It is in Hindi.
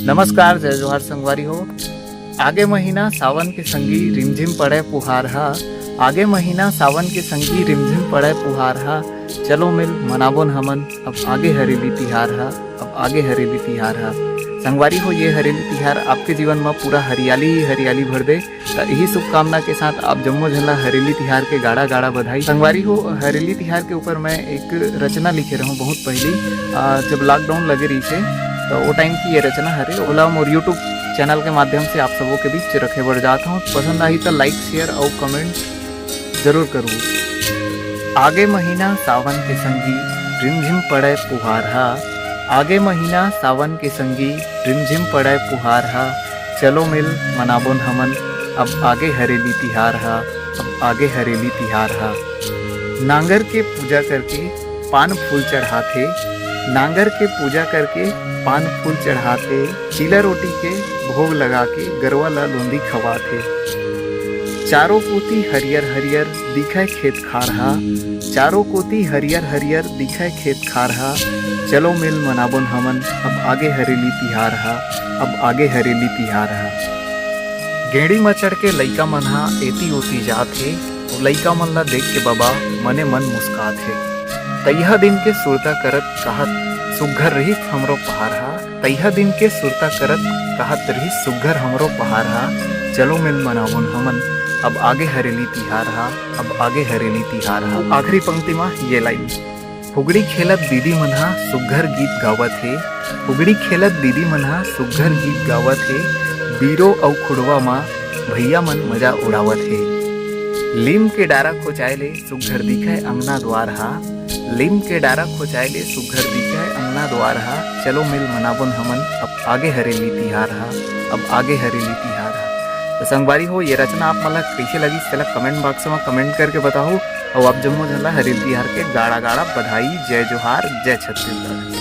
नमस्कार, जय जोहार संगवारी हो। आगे महीना सावन के संगी रिमझिम पड़े पुहार हा। आगे महीना सावन के संगी रिमझिम पड़े पुहार हा। चलो मिल मनाबोन हमन अब आगे हरेली तिहार हा। अब आगे हरेली तिहार हा। संगवारी हो, ये हरेली तिहार आपके जीवन में पूरा हरियाली ही हरियाली भर दे। तो यही शुभकामना के साथ आप जम्मो झल्ला हरेली तिहार के गाड़ा गाड़ा बधाई। संगवारी हो, हरेली तिहार के ऊपर मैं एक रचना लिखे रहूँ बहुत पहली, जब लॉकडाउन लगे रही थे तो वो टाइम की ये रचना हरे ओला मोर यूट्यूब चैनल के माध्यम से आप सबों के बीच रखे बढ़ जाता हूँ। पसंद आई तो लाइक शेयर और कमेंट जरूर करूँ। आगे महीना सावन के संगी रिमझिम पड़े पुहार हा। आगे महीना सावन के संगी रिमझिम पड़े पुहार हा। चलो मिल मनाबोन हमन अब आगे हरेली तिहार हा। अब आगे हरेली तिहार हा। नांगर के पूजा करके पान फूल चढ़ाते, नांगर के पूजा करके पान फूल चढ़ाते, चीला रोटी के भोग लगा के गरवा ला लूंदी खवाते। चारों कोती हरियर हरियर दिखे खेत खारहा। चारों कोती हरियर हरियर दिखे खेत खारहा। चलो मिल मनाबोन हमन अब आगे हरेली तिहार हा। अब आगे हरेली तिहार हा। गेड़ी में चढ़ के लइका मन हा एती ओती जात हे। लइका मन ला देख के बाबा मने मन मुस्कात हे। तैहा दिन के सुरता करत कहत सुघर रही हमरो पहाड़ हा। तैहा दिन के सुरता करत कहत रही सुघर हमरो पहाड़ हा। चलो मिल मनावन हमन अब आगे हरेली तिहार हा। अब आगे हरेली तिहार हा। आखिरी पंक्ति में ये लाइन, फुगड़ी खेलत दीदी मनहा सुघर गीत गावत हे। फुगड़ी खेलत दीदी मनहा सुघर गीत गावत हे। बीरो औ खुड़वा माँ भैया मन मजा उड़ावत हे। लीम के डारा खोचायले सुघर दिखे अंगना द्वार हा। लीम के डारा खोचायले सुघर दिखे अंगना द्वार हा। चलो मिल मनाबोन हमन अब आगे हरेली तिहार हा। अब आगे हरेली तिहार हा। तो संगवारी हो, ये रचना आप मला कैसे लगी चला कमेंट बॉक्स में कमेंट करके बताओ। और आप जम्मो झल्ला हरेली तिहार के गाड़ा गाड़ा बधाई। जय जोहार, जय छत्तीसगढ़।